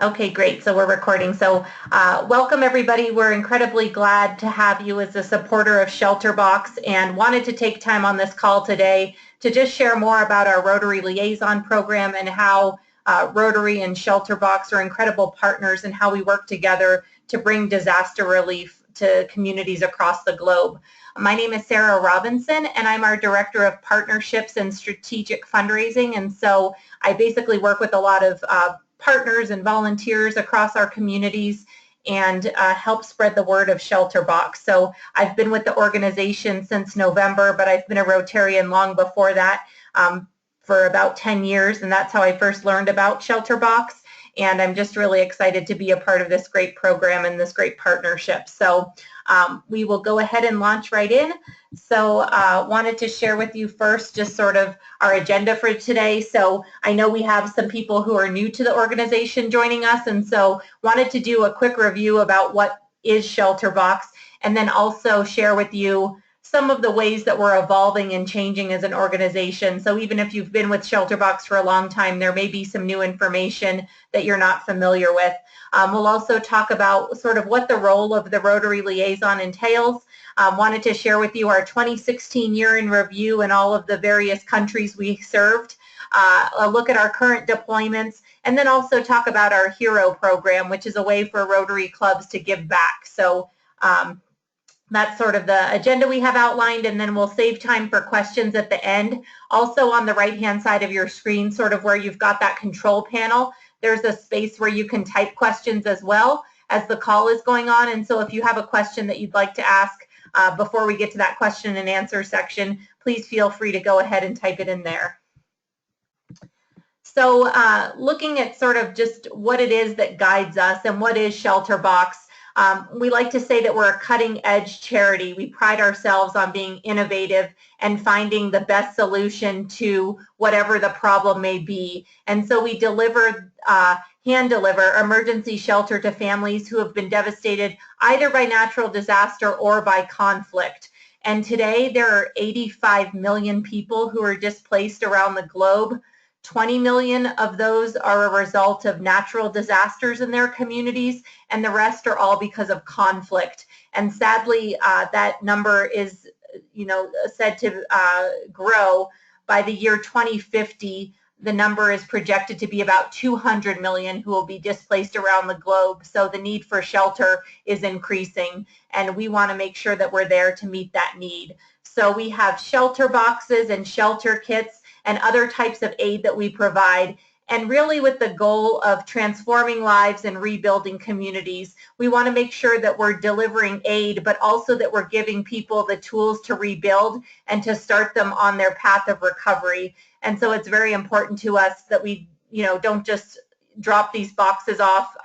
Okay, great. So we're recording. So welcome everybody. We're incredibly glad to have you as a supporter of ShelterBox and wanted to take time on this call today to just share more about our Rotary Liaison program and how Rotary and ShelterBox are incredible partners and how we work together to bring disaster relief to communities across the globe. My name is Sarah Robinson and I'm our Director of Partnerships and Strategic Fundraising. And so I basically work with a lot of partners and volunteers across our communities and help spread the word of ShelterBox. So I've been with the organization since November, but I've been a Rotarian long before that for about 10 years, and that's how I first learned about ShelterBox. And I'm just really excited to be a part of this great program and this great partnership. So we will go ahead and launch right in. So wanted to share with you first just sort of our agenda for today. So I know we have some people who are new to the organization joining us, and so wanted to do a quick review about what is ShelterBox, and then also share with you some of the ways that we're evolving and changing as an organization. So even if you've been with ShelterBox for a long time, there may be some new information that you're not familiar with. We'll also talk about sort of what the role of the Rotary Liaison entails. Wanted to share with you our 2016 year in review and all of the various countries we served, a look at our current deployments, and then also talk about our HERO program, which is a way for Rotary clubs to give back. So that's sort of the agenda we have outlined, and then we'll save time for questions at the end. Also on the right-hand side of your screen, sort of where you've got that control panel, there's a space where you can type questions as well as the call is going on. And so if you have a question that you'd like to ask before we get to that question and answer section, please feel free to go ahead and type it in there. So looking at sort of just what it is that guides us and what is ShelterBox, we like to say that we're a cutting-edge charity. We pride ourselves on being innovative and finding the best solution to whatever the problem may be. And so we hand deliver emergency shelter to families who have been devastated either by natural disaster or by conflict. And today there are 85 million people who are displaced around the globe. 20 million of those are a result of natural disasters in their communities, and the rest are all because of conflict. And sadly, that number is, said to grow. By the year 2050, the number is projected to be about 200 million who will be displaced around the globe. So the need for shelter is increasing, and we want to make sure that we're there to meet that need. So we have shelter boxes and shelter kits and other types of aid that we provide, and really with the goal of transforming lives and rebuilding communities. We want to make sure that we're delivering aid, but also that we're giving people the tools to rebuild and to start them on their path of recovery. And so it's very important to us that we, don't just drop these boxes off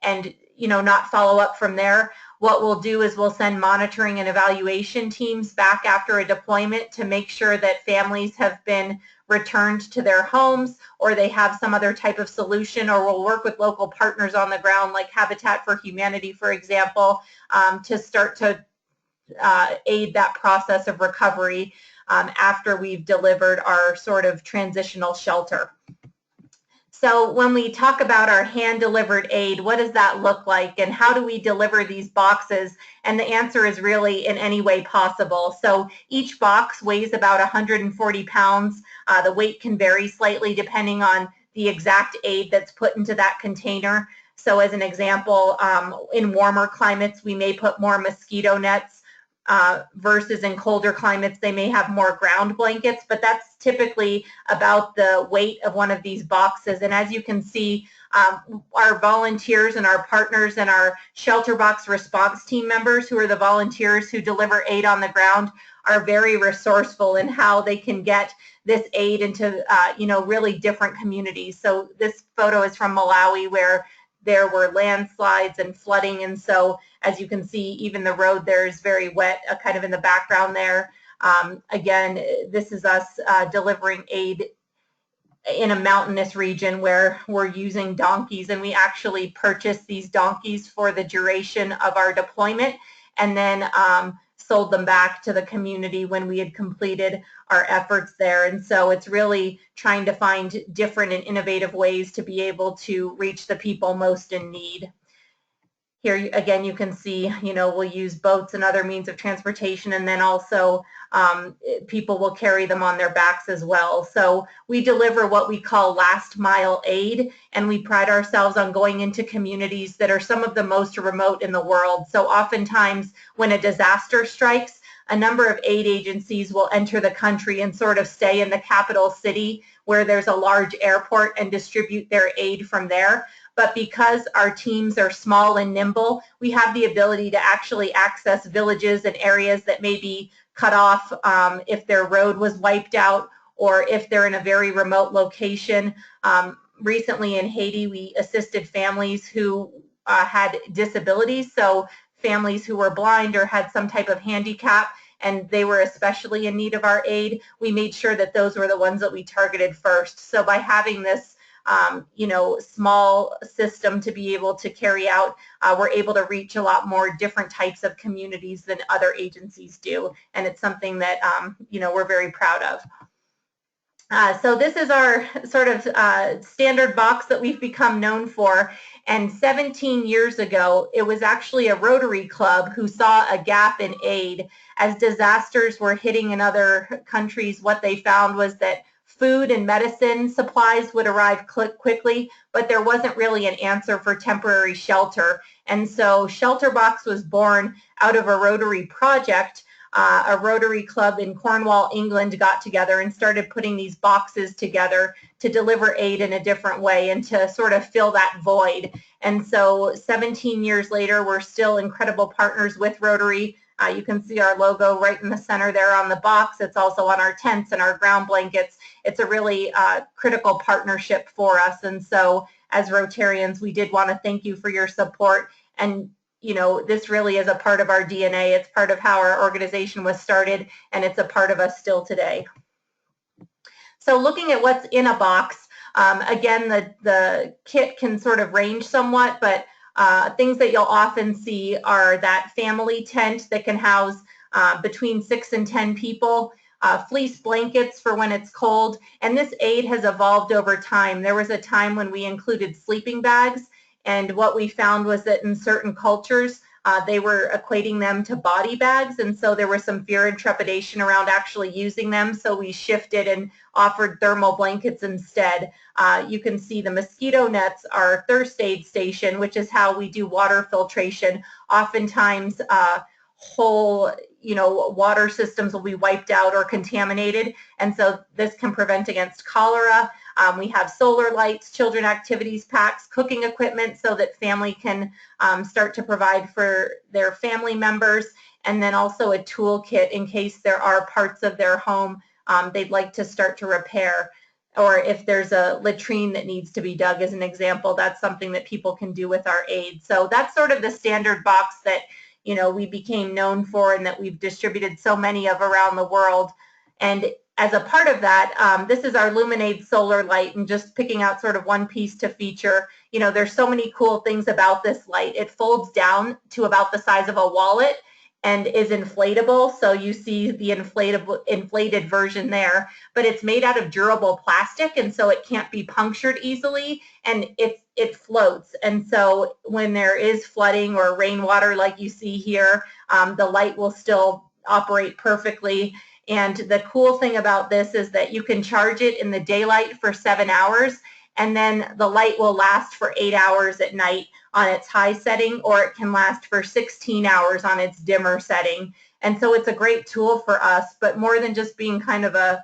and, not follow up from there. What we'll do is we'll send monitoring and evaluation teams back after a deployment to make sure that families have been returned to their homes or they have some other type of solution, or we'll work with local partners on the ground like Habitat for Humanity, for example, to start to aid that process of recovery after we've delivered our sort of transitional shelter. So when we talk about our hand-delivered aid, what does that look like, and how do we deliver these boxes? And the answer is really in any way possible. So each box weighs about 140 pounds. The weight can vary slightly depending on the exact aid that's put into that container. So as an example, in warmer climates, we may put more mosquito nets versus in colder climates, they may have more ground blankets, but that's typically about the weight of one of these boxes. And as you can see, our volunteers and our partners and our ShelterBox response team members, who are the volunteers who deliver aid on the ground, are very resourceful in how they can get this aid into, really different communities. So this photo is from Malawi, where there were landslides and flooding, and so as you can see, even the road there is very wet, kind of in the background there. Again, this is us delivering aid in a mountainous region where we're using donkeys, and we actually purchased these donkeys for the duration of our deployment, and then sold them back to the community when we had completed our efforts there. And so it's really trying to find different and innovative ways to be able to reach the people most in need. Here again, you can see, we'll use boats and other means of transportation, and then also people will carry them on their backs as well. So we deliver what we call last mile aid, and we pride ourselves on going into communities that are some of the most remote in the world. So oftentimes when a disaster strikes, a number of aid agencies will enter the country and sort of stay in the capital city where there's a large airport and distribute their aid from there. But because our teams are small and nimble, we have the ability to actually access villages and areas that may be cut off if their road was wiped out or if they're in a very remote location. Recently in Haiti, we assisted families who had disabilities, so families who were blind or had some type of handicap, and they were especially in need of our aid. We made sure that those were the ones that we targeted first. So by having this small system to be able to carry out, we're able to reach a lot more different types of communities than other agencies do, and it's something that we're very proud of. So this is our sort of standard box that we've become known for, and 17 years ago it was actually a Rotary Club who saw a gap in aid. As disasters were hitting in other countries, what they found was that food and medicine supplies would arrive quickly, but there wasn't really an answer for temporary shelter. And so ShelterBox was born out of a Rotary project. A Rotary Club in Cornwall, England got together and started putting these boxes together to deliver aid in a different way and to sort of fill that void. And so 17 years later, we're still incredible partners with Rotary. You can see our logo right in the center there on the box. It's also on our tents and our ground blankets. It's a really critical partnership for us. And so as Rotarians, we did want to thank you for your support. And this really is a part of our DNA. It's part of how our organization was started, and it's a part of us still today. So looking at what's in a box, again, the kit can sort of range somewhat, but things that you'll often see are that family tent that can house between 6 and 10 people, fleece blankets for when it's cold, and this aid has evolved over time. There was a time when we included sleeping bags, and what we found was that in certain cultures, they were equating them to body bags, and so there was some fear and trepidation around actually using them, so we shifted and offered thermal blankets instead. You can see the mosquito nets are thirst aid station, which is how we do water filtration. Oftentimes, whole water systems will be wiped out or contaminated, and so this can prevent against cholera. We have solar lights, children activities packs, cooking equipment so that family can start to provide for their family members, and then also a toolkit in case there are parts of their home they'd like to start to repair, or if there's a latrine that needs to be dug as an example, that's something that people can do with our aid. So that's sort of the standard box that we became known for and that we've distributed so many of around the world. And as a part of that, this is our Luminade solar light, and just picking out sort of one piece to feature. There's so many cool things about this light. It folds down to about the size of a wallet and is inflatable, so you see the inflated version there, but it's made out of durable plastic, and so it can't be punctured easily, and it floats. And so when there is flooding or rainwater like you see here, the light will still operate perfectly. And the cool thing about this is that you can charge it in the daylight for 7 hours, and then the light will last for 8 hours at night on its high setting, or it can last for 16 hours on its dimmer setting. And so it's a great tool for us, but more than just being kind of a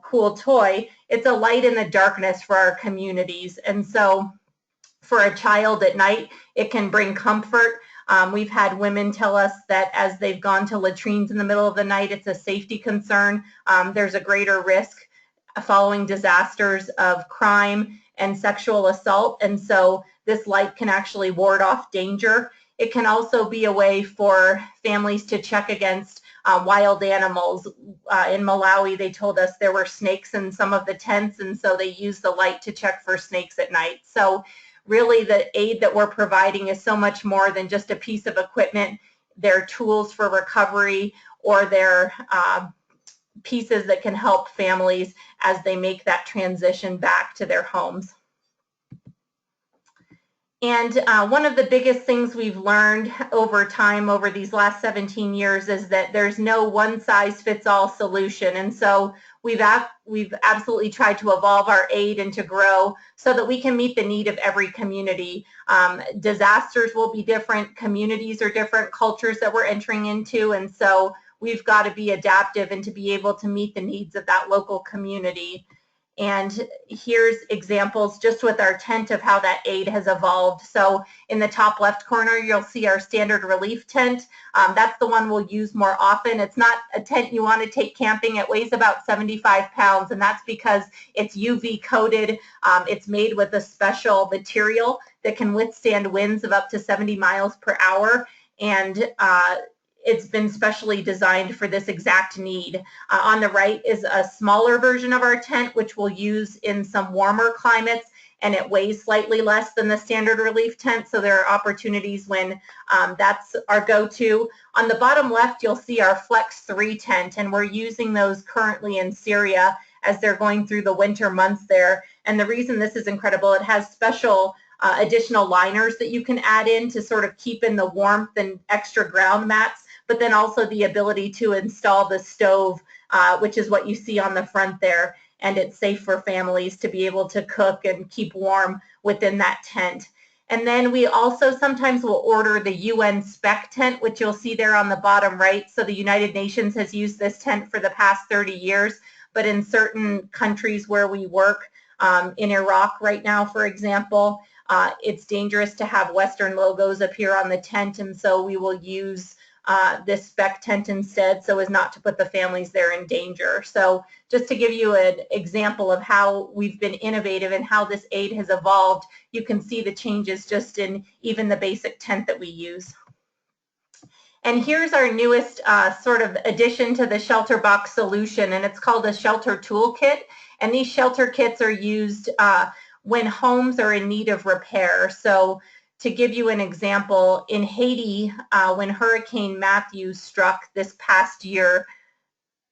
cool toy, it's a light in the darkness for our communities. And so for a child at night, it can bring comfort. We've had women tell us that as they've gone to latrines in the middle of the night, it's a safety concern. There's a greater risk following disasters of crime and sexual assault, and so this light can actually ward off danger. It can also be a way for families to check against wild animals. In Malawi, they told us there were snakes in some of the tents, and so they used the light to check for snakes at night. So really the aid that we're providing is so much more than just a piece of equipment. their tools for recovery or their pieces that can help families as they make that transition back to their homes. And one of the biggest things we've learned over time, over these last 17 years, is that there's no one-size-fits-all solution. And so we've absolutely tried to evolve our aid and to grow so that we can meet the need of every community. Disasters will be different, communities are different, cultures that we're entering into, and so we've got to be adaptive and to be able to meet the needs of that local community. And here's examples just with our tent of how that aid has evolved. So in the top left corner, you'll see our standard relief tent. That's the one we'll use more often. It's not a tent you want to take camping. It weighs about 75 pounds, and that's because it's UV coated. It's made with a special material that can withstand winds of up to 70 miles per hour. And it's been specially designed for this exact need. On the right is a smaller version of our tent, which we'll use in some warmer climates, and it weighs slightly less than the standard relief tent, so there are opportunities when that's our go-to. On the bottom left, you'll see our Flex 3 tent, and we're using those currently in Syria as they're going through the winter months there. And the reason this is incredible, it has special additional liners that you can add in to sort of keep in the warmth and extra ground mats, but then also the ability to install the stove, which is what you see on the front there. And it's safe for families to be able to cook and keep warm within that tent. And then we also sometimes will order the UN spec tent, which you'll see there on the bottom right. So the United Nations has used this tent for the past 30 years, but in certain countries where we work, in Iraq right now, for example, it's dangerous to have Western logos appear on the tent, and so we will use this spec tent instead so as not to put the families there in danger. So just to give you an example of how we've been innovative and how this aid has evolved, you can see the changes just in even the basic tent that we use. And here's our newest sort of addition to the ShelterBox solution, and it's called a shelter toolkit. And these shelter kits are used when homes are in need of repair. So to give you an example, in Haiti, when Hurricane Matthew struck this past year,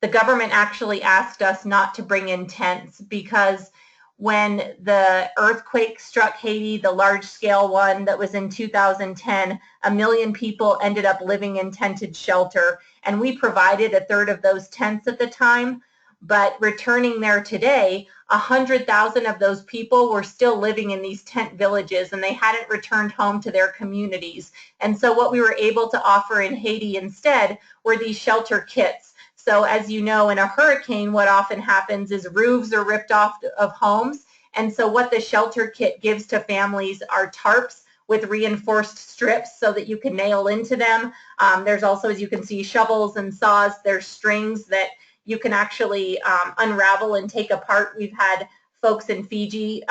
the government actually asked us not to bring in tents because when the earthquake struck Haiti, the large-scale one that was in 2010, 1 million people ended up living in tented shelter, and we provided a third of those tents at the time. But returning there today, 100,000 of those people were still living in these tent villages, and they hadn't returned home to their communities. And so what we were able to offer in Haiti instead were these shelter kits. So as you know, in a hurricane, what often happens is roofs are ripped off of homes. And so what the shelter kit gives to families are tarps with reinforced strips so that you can nail into them. There's also, as you can see, shovels and saws. There's strings that you can actually unravel and take apart. We've had folks in Fiji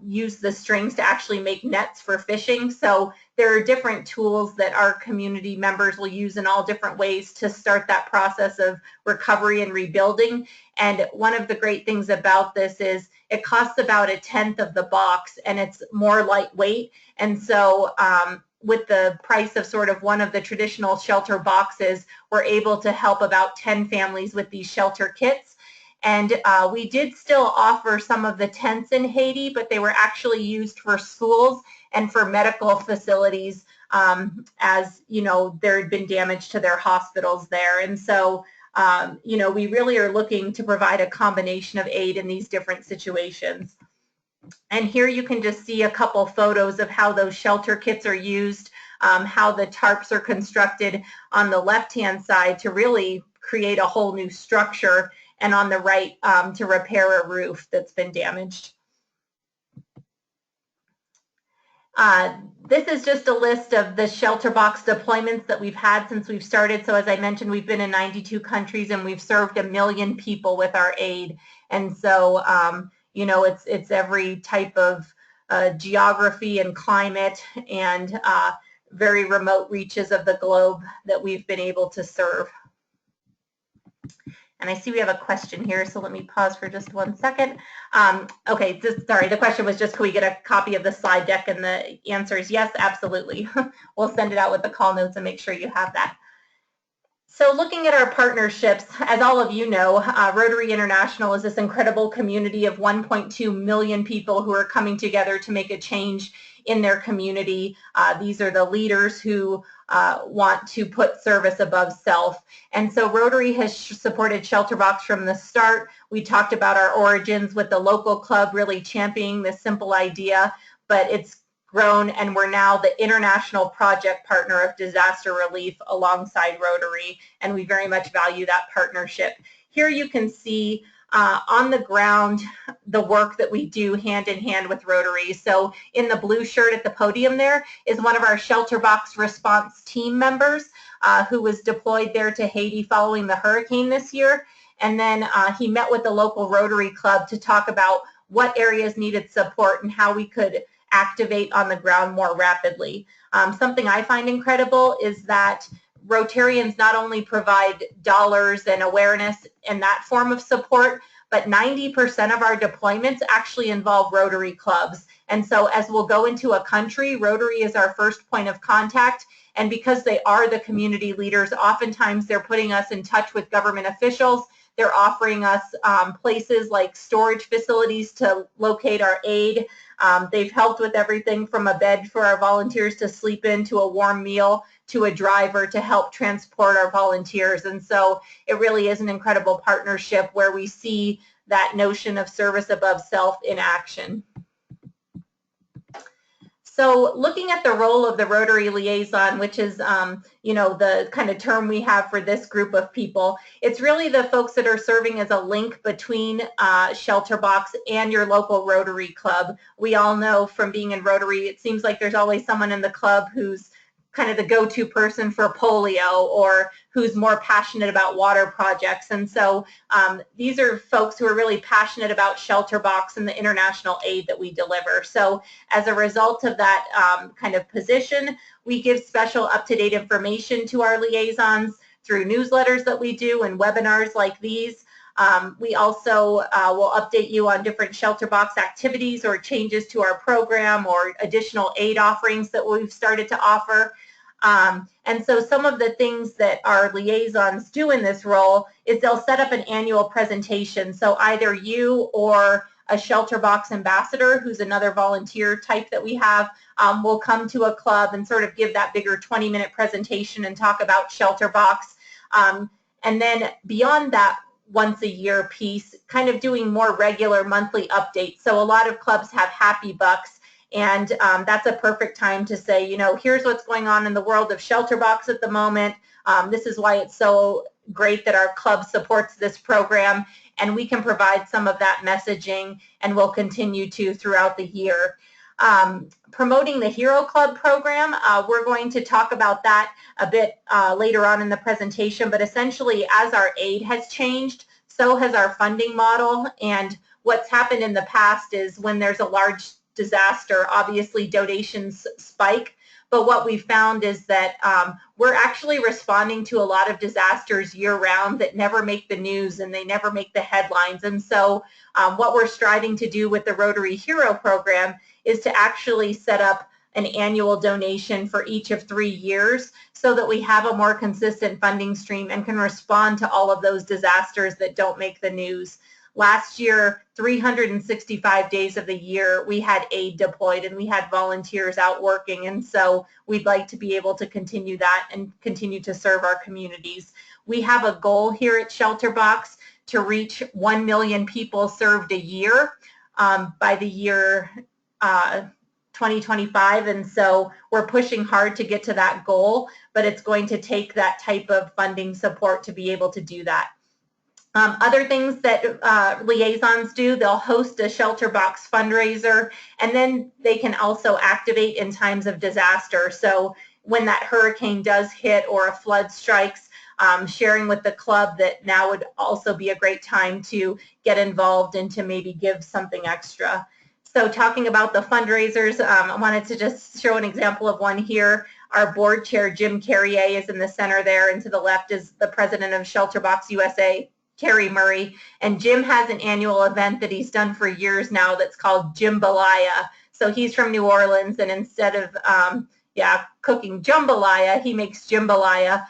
use the strings to actually make nets for fishing. So there are different tools that our community members will use in all different ways to start that process of recovery and rebuilding. And one of the great things about this is it costs about 1/10 of the box, and it's more lightweight. And so with the price of sort of one of the traditional shelter boxes, we're able to help about 10 families with these shelter kits. And we did still offer some of the tents in Haiti, but they were actually used for schools and for medical facilities as, you know, there had been damage to their hospitals there. And so, you know, we really are looking to provide a combination of aid in these different situations. And here you can just see a couple photos of how those shelter kits are used, how the tarps are constructed on the left-hand side to really create a whole new structure, and on the right to repair a roof that's been damaged. This is just a list of the ShelterBox deployments that we've had since we've started. So as I mentioned, we've been in 92 countries and we've served 1 million people with our aid. And so, you know, it's every type of geography and climate and very remote reaches of the globe that we've been able to serve. And I see we have a question here, so let me pause for just 1 second. Okay, sorry, the question was just, can we get a copy of the slide deck? And the answer is yes, absolutely. We'll send it out with the call notes and make sure you have that. So looking at our partnerships, as all of you know, Rotary International is this incredible community of 1.2 million people who are coming together to make a change in their community. These are the leaders who want to put service above self. And so Rotary has supported ShelterBox from the start. We talked about our origins with the local club really championing this simple idea, but it's grown, and we're now the international project partner of disaster relief alongside Rotary, and we very much value that partnership. Here you can see on the ground the work that we do hand in hand with Rotary. So in the blue shirt at the podium there is one of our ShelterBox response team members who was deployed there to Haiti following the hurricane this year. And then he met with the local Rotary Club to talk about what areas needed support and how we could activate on the ground more rapidly. Something I find incredible is that Rotarians not only provide dollars and awareness in that form of support, but 90% of our deployments actually involve Rotary clubs. And so as we'll go into a country, Rotary is our first point of contact. And because they are the community leaders, oftentimes they're putting us in touch with government officials. They're offering us places like storage facilities to locate our aid. They've helped with everything from a bed for our volunteers to sleep in, to a warm meal, to a driver to help transport our volunteers. And so it really is an incredible partnership where we see that notion of service above self in action. So looking at the role of the Rotary Liaison, which is, the kind of term we have for this group of people, it's really the folks that are serving as a link between ShelterBox and your local Rotary Club. We all know from being in Rotary, it seems like there's always someone in the club who's kind of the go-to person for polio or who's more passionate about water projects. And so these are folks who are really passionate about ShelterBox and the international aid that we deliver. So as a result of that kind of position, we give special up-to-date information to our liaisons through newsletters that we do and webinars like these. We also will update you on different ShelterBox activities or changes to our program or additional aid offerings that we've started to offer. And so some of the things that our liaisons do in this role is they'll set up an annual presentation. So either you or a ShelterBox ambassador, who's another volunteer type that we have, will come to a club and sort of give that bigger 20-minute presentation and talk about ShelterBox. And then beyond that, once a year piece, kind of doing more regular monthly updates. So a lot of clubs have happy bucks, and that's a perfect time to say, here's what's going on in the world of ShelterBox at the moment. This is why it's so great that our club supports this program, and we can provide some of that messaging, and we'll continue to throughout the year. Promoting the Hero Club program, we're going to talk about that a bit later on in the presentation, but essentially as our aid has changed, so has our funding model. And what's happened in the past is when there's a large disaster, obviously donations spike. But what we found is that we're actually responding to a lot of disasters year-round that never make the news and they never make the headlines. And so what we're striving to do with the Rotary Hero program is to actually set up an annual donation for each of 3 years so that we have a more consistent funding stream and can respond to all of those disasters that don't make the news. Last year, 365 days of the year, we had aid deployed and we had volunteers out working. And so we'd like to be able to continue that and continue to serve our communities. We have a goal here at ShelterBox to reach 1 million people served a year by the year 2025. And so we're pushing hard to get to that goal, but it's going to take that type of funding support to be able to do that. Other things that liaisons do, they'll host a ShelterBox fundraiser, and then they can also activate in times of disaster. So when that hurricane does hit or a flood strikes, sharing with the club that now would also be a great time to get involved and to maybe give something extra. So talking about the fundraisers, I wanted to just show an example of one here. Our board chair, Jim Carrier, is in the center there, and to the left is the president of ShelterBox USA, Carrie Murray. And Jim has an annual event that he's done for years now that's called Jambalaya. So he's from New Orleans, and instead of cooking jambalaya, he makes jambalaya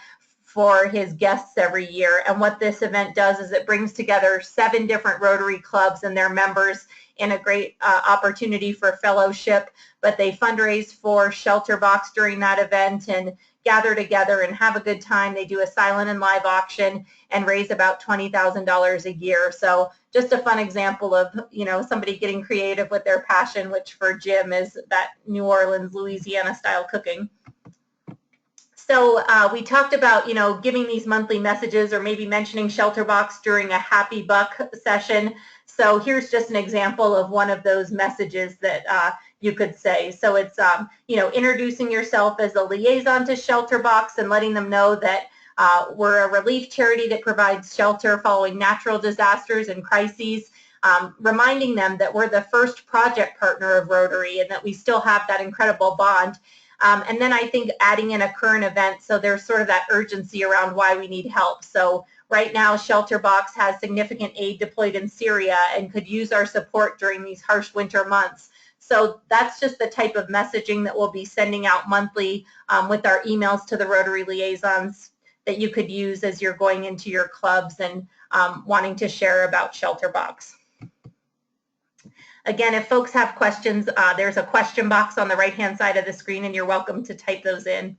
for his guests every year. And what this event does is it brings together 7 different Rotary clubs and their members in a great opportunity for fellowship. But they fundraise for ShelterBox during that event and gather together and have a good time. They do a silent and live auction and raise about $20,000 a year. So just a fun example of, you know, somebody getting creative with their passion, which for Jim is that New Orleans, Louisiana style cooking. So we talked about, you know, giving these monthly messages or maybe mentioning ShelterBox during a Happy Buck session. So here's just an example of one of those messages that you could say. So it's, you know, introducing yourself as a liaison to ShelterBox and letting them know that we're a relief charity that provides shelter following natural disasters and crises. Reminding them that we're the first project partner of Rotary and that we still have that incredible bond. And then I think adding in a current event, so there's sort of that urgency around why we need help. So right now, ShelterBox has significant aid deployed in Syria and could use our support during these harsh winter months. So that's just the type of messaging that we'll be sending out monthly with our emails to the Rotary Liaisons that you could use as you're going into your clubs and wanting to share about ShelterBox. Again, if folks have questions, there's a question box on the right-hand side of the screen, and you're welcome to type those in.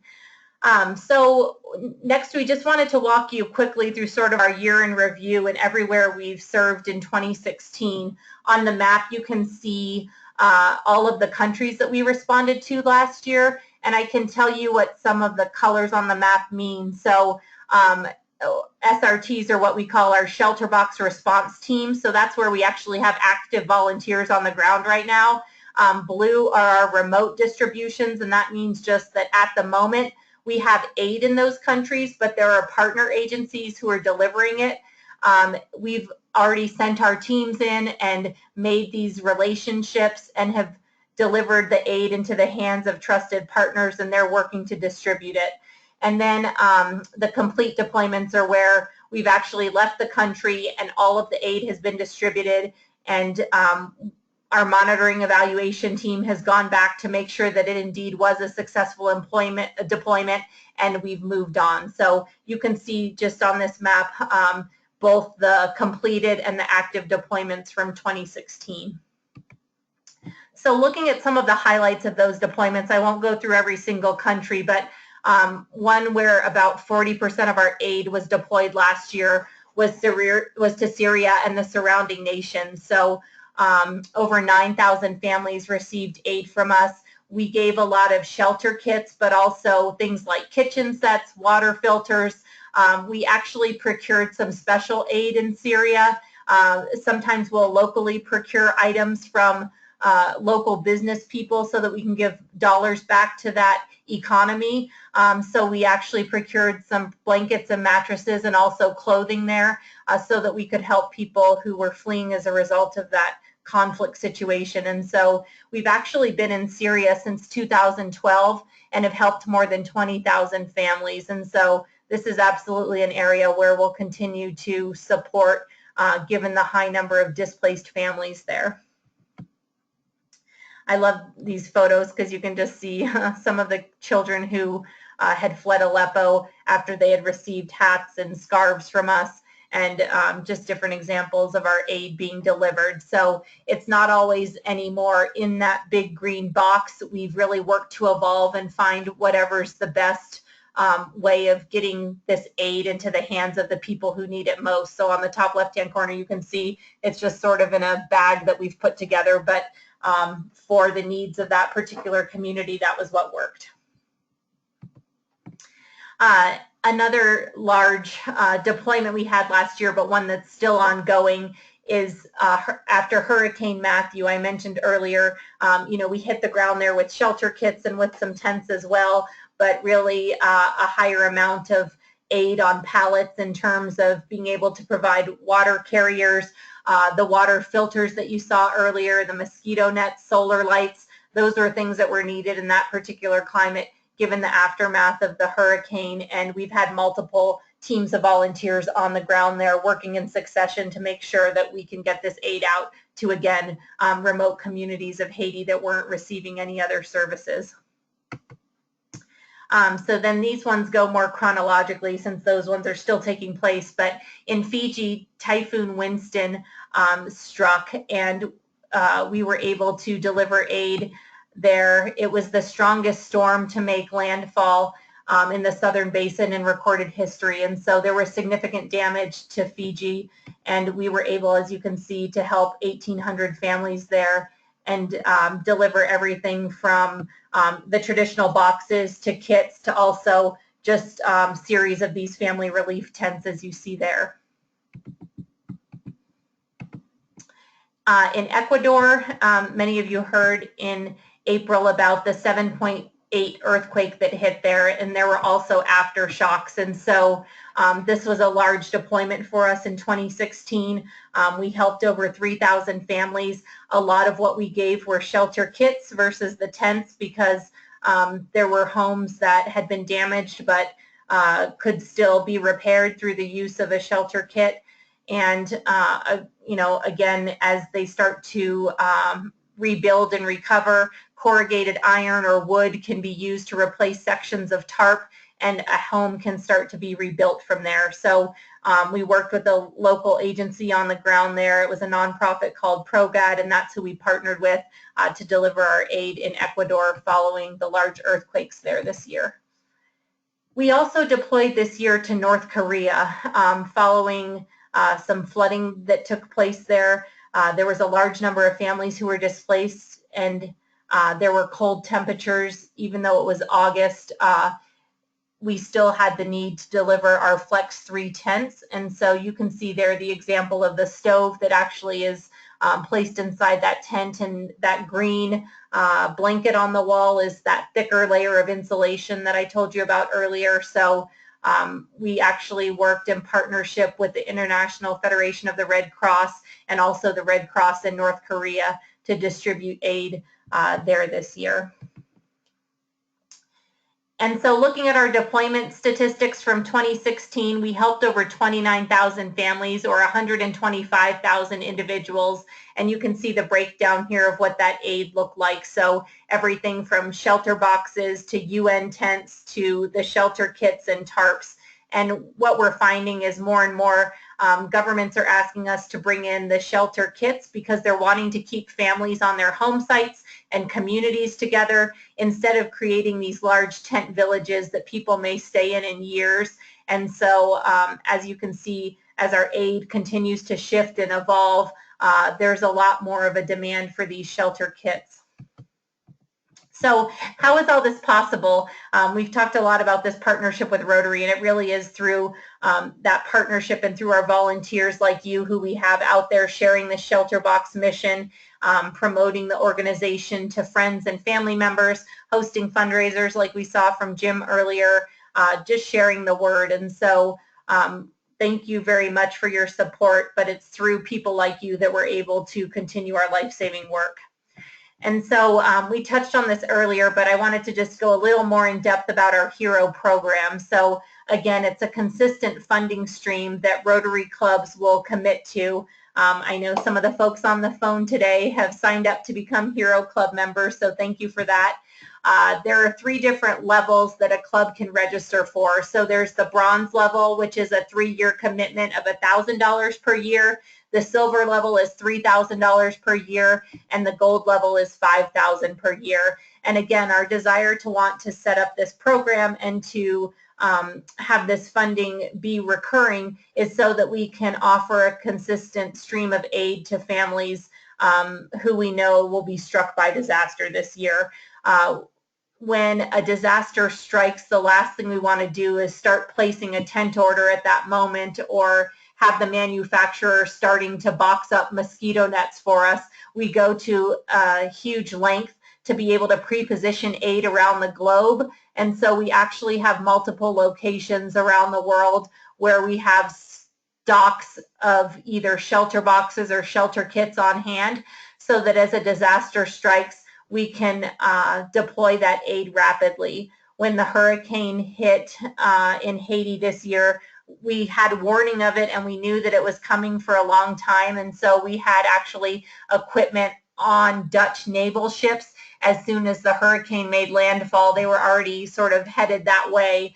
So next, we just wanted to walk you quickly through sort of our year in review and everywhere we've served in 2016. On the map, you can see all of the countries that we responded to last year, and I can tell you what some of the colors on the map mean. So SRTs are what we call our ShelterBox response team. So that's where we actually have active volunteers on the ground right now. Blue are our remote distributions, and that means just that at the moment we have aid in those countries, but there are partner agencies who are delivering it. We've already sent our teams in and made these relationships and have delivered the aid into the hands of trusted partners, and they're working to distribute it. And then the complete deployments are where we've actually left the country and all of the aid has been distributed, and our monitoring evaluation team has gone back to make sure that it indeed was a successful deployment, and we've moved on. So you can see just on this map both the completed and the active deployments from 2016. So looking at some of the highlights of those deployments, I won't go through every single country, but one where about 40% of our aid was deployed last year was to Syria and the surrounding nations. So over 9,000 families received aid from us. We gave a lot of shelter kits, but also things like kitchen sets, water filters. We actually procured some special aid in Syria. Sometimes we'll locally procure items from local business people so that we can give dollars back to that economy. So we actually procured some blankets and mattresses and also clothing there so that we could help people who were fleeing as a result of that conflict situation. And so we've actually been in Syria since 2012 and have helped more than 20,000 families. And so this is absolutely an area where we'll continue to support given the high number of displaced families there. I love these photos because you can just see some of the children who had fled Aleppo after they had received hats and scarves from us, and just different examples of our aid being delivered. So it's not always anymore in that big green box. We've really worked to evolve and find whatever's the best way of getting this aid into the hands of the people who need it most. So on the top left-hand corner, you can see it's just sort of in a bag that we've put together, but for the needs of that particular community, that was what worked. Another large deployment we had last year, but one that's still ongoing, is after Hurricane Matthew. I mentioned earlier, you know, we hit the ground there with shelter kits and with some tents as well, but really a higher amount of aid on pallets in terms of being able to provide water carriers, the water filters that you saw earlier, the mosquito nets, solar lights. Those are things that were needed in that particular climate given the aftermath of the hurricane, and we've had multiple teams of volunteers on the ground there working in succession to make sure that we can get this aid out to, again, remote communities of Haiti that weren't receiving any other services. So then these ones go more chronologically since those ones are still taking place. But in Fiji, Typhoon Winston struck, and we were able to deliver aid there. It was the strongest storm to make landfall in the southern basin in recorded history. And so there was significant damage to Fiji, and we were able, as you can see, to help 1,800 families there and deliver everything from the traditional boxes to kits to also just series of these family relief tents, as you see there. In Ecuador, many of you heard in April about the 7.8 earthquake that hit there, and there were also aftershocks. And so this was a large deployment for us in 2016. We helped over 3,000 families. A lot of what we gave were shelter kits versus the tents because there were homes that had been damaged but could still be repaired through the use of a shelter kit. And, you know, again, as they start to rebuild and recover, corrugated iron or wood can be used to replace sections of tarp, and a home can start to be rebuilt from there. So we worked with a local agency on the ground there. It was a nonprofit called ProGAD, and that's who we partnered with to deliver our aid in Ecuador following the large earthquakes there this year. We also deployed this year to North Korea following some flooding that took place there. There was a large number of families who were displaced, and there were cold temperatures. Even though it was August, we still had the need to deliver our Flex 3 tents. And so you can see there the example of the stove that actually is placed inside that tent, and that green blanket on the wall is that thicker layer of insulation that I told you about earlier. So we actually worked in partnership with the International Federation of the Red Cross and also the Red Cross in North Korea to distribute aid there this year. And so looking at our deployment statistics from 2016, we helped over 29,000 families or 125,000 individuals. And you can see the breakdown here of what that aid looked like. So everything from shelter boxes to UN tents to the shelter kits and tarps. And what we're finding is more and more governments are asking us to bring in the shelter kits because they're wanting to keep families on their home sites and communities together instead of creating these large tent villages that people may stay in years. And so as you can see, as our aid continues to shift and evolve, there's a lot more of a demand for these shelter kits. So how is all this possible? We've talked a lot about this partnership with Rotary, and it really is through that partnership and through our volunteers like you who we have out there sharing the ShelterBox mission, promoting the organization to friends and family members, hosting fundraisers like we saw from Jim earlier, just sharing the word. And so thank you very much for your support, but it's through people like you that we're able to continue our life-saving work. And so we touched on this earlier, but I wanted to just go a little more in depth about our HERO program. So again, it's a consistent funding stream that Rotary clubs will commit to. I know some of the folks on the phone today have signed up to become HERO Club members, so thank you for that. There are 3 different levels that a club can register for. So there's the bronze level, which is a 3-year commitment of $1,000 per year. The silver level is $3,000 per year, and the gold level is $5,000 per year. And again, our desire to want to set up this program and to have this funding be recurring is so that we can offer a consistent stream of aid to families who we know will be struck by disaster this year. When a disaster strikes, the last thing we want to do is start placing a tent order at that moment or have the manufacturer starting to box up mosquito nets for us. We go to a huge length to be able to pre-position aid around the globe. And so we actually have multiple locations around the world where we have stocks of either shelter boxes or shelter kits on hand so that as a disaster strikes, we can deploy that aid rapidly. When the hurricane hit in Haiti this year, we had warning of it and we knew that it was coming for a long time, and so we had actually equipment on Dutch naval ships, as soon as the hurricane made landfall, they were already sort of headed that way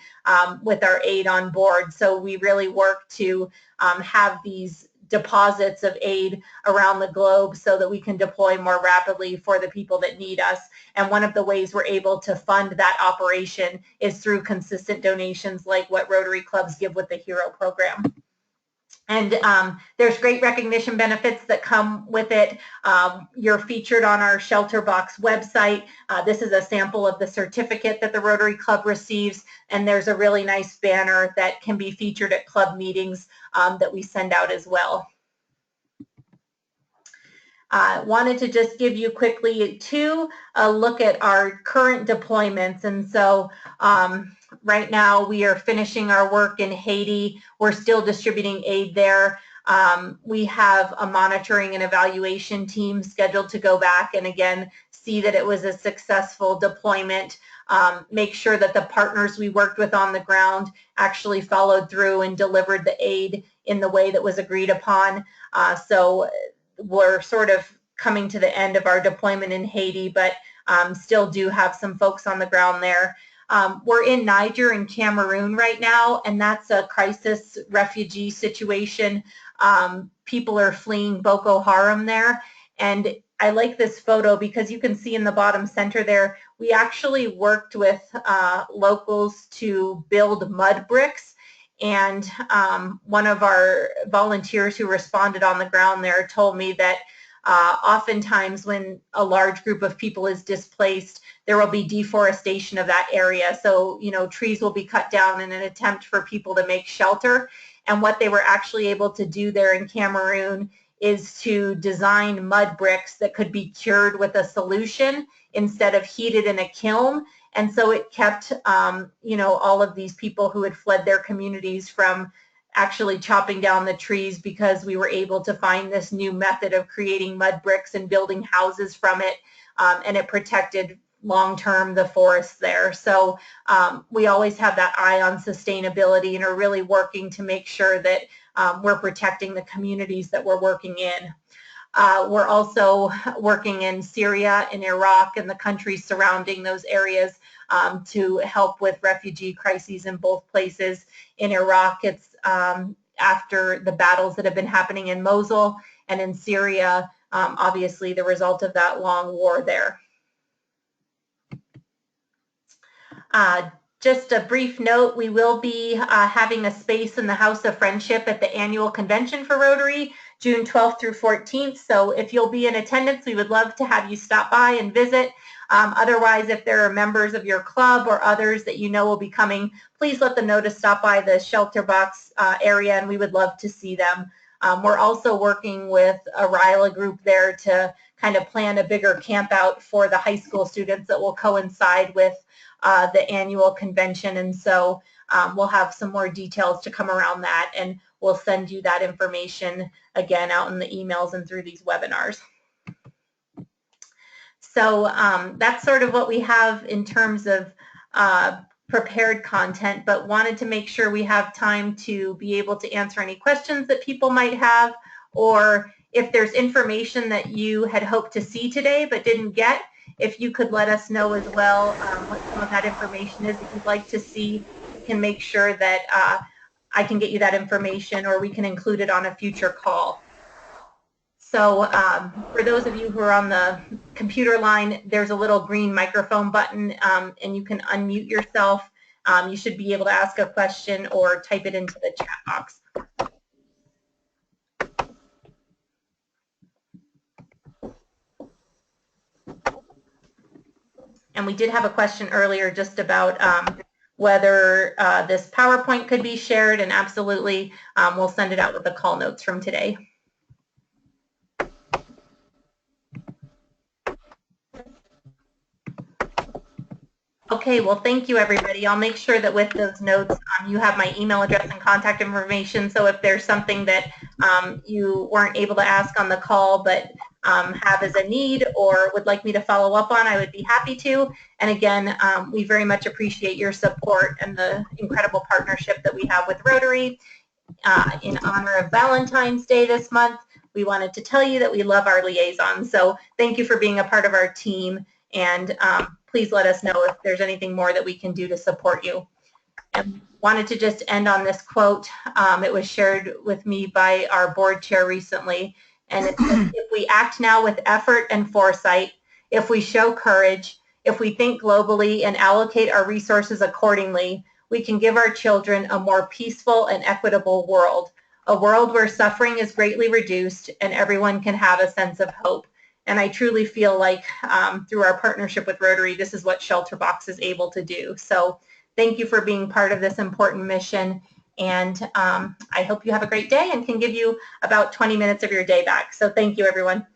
with our aid on board. So we really work to have these deposits of aid around the globe so that we can deploy more rapidly for the people that need us. And one of the ways we're able to fund that operation is through consistent donations like what Rotary clubs give with the HERO program. And there's great recognition benefits that come with it. You're featured on our ShelterBox website. This is a sample of the certificate that the Rotary Club receives, and there's a really nice banner that can be featured at club meetings that we send out as well. Wanted to just give you quickly too a look at our current deployments. And so right now we are finishing our work in Haiti. We're still distributing aid there. We have a monitoring and evaluation team scheduled to go back and again see that it was a successful deployment. Make sure that the partners we worked with on the ground actually followed through and delivered the aid in the way that was agreed upon. So we're sort of coming to the end of our deployment in Haiti, but still do have some folks on the ground there. We're in Niger and Cameroon right now, and that's a crisis refugee situation. People are fleeing Boko Haram there, and I like this photo because you can see in the bottom center there, we actually worked with locals to build mud bricks. And one of our volunteers who responded on the ground there told me that oftentimes when a large group of people is displaced, there will be deforestation of that area. So, you know, trees will be cut down in an attempt for people to make shelter. And what they were actually able to do there in Cameroon is to design mud bricks that could be cured with a solution instead of heated in a kiln. And so it kept, you know, all of these people who had fled their communities from actually chopping down the trees because we were able to find this new method of creating mud bricks and building houses from it. And it protected long-term the forests there. So we always have that eye on sustainability and are really working to make sure that we're protecting the communities that we're working in. We're also working in Syria and Iraq and the countries surrounding those areas to help with refugee crises in both places. In Iraq, it's after the battles that have been happening in Mosul, and in Syria, obviously the result of that long war there. Just a brief note, we will be having a space in the House of Friendship at the annual convention for Rotary, June 12th through 14th. So if you'll be in attendance, we would love to have you stop by and visit. Otherwise, if there are members of your club or others that you know will be coming, please let them know to stop by the ShelterBox area, and we would love to see them. We're also working with a RILA group there to kind of plan a bigger camp out for the high school students that will coincide with the annual convention, and so we'll have some more details to come around that, and we'll send you that information again out in the emails and through these webinars. So that's sort of what we have in terms of prepared content, but wanted to make sure we have time to be able to answer any questions that people might have, or if there's information that you had hoped to see today but didn't get, if you could let us know as well what some of that information is. If you'd like to see, we can make sure that I can get you that information, or we can include it on a future call. So for those of you who are on the computer line, there's a little green microphone button, and you can unmute yourself. You should be able to ask a question or type it into the chat box. And we did have a question earlier just about whether this PowerPoint could be shared, and absolutely, we'll send it out with the call notes from today. Okay, well, thank you, everybody. I'll make sure that with those notes, you have my email address and contact information. So if there's something that you weren't able to ask on the call, but have as a need or would like me to follow up on, I would be happy to. And again, we very much appreciate your support and the incredible partnership that we have with Rotary. In honor of Valentine's Day this month, we wanted to tell you that we love our liaison. So thank you for being a part of our team. And please let us know if there's anything more that we can do to support you. And wanted to just end on this quote. It was shared with me by our board chair recently. And it says, if we act now with effort and foresight, if we show courage, if we think globally and allocate our resources accordingly, we can give our children a more peaceful and equitable world, a world where suffering is greatly reduced and everyone can have a sense of hope. And I truly feel like through our partnership with Rotary, this is what ShelterBox is able to do. So thank you for being part of this important mission. And I hope you have a great day and can give you about 20 minutes of your day back. So thank you, everyone.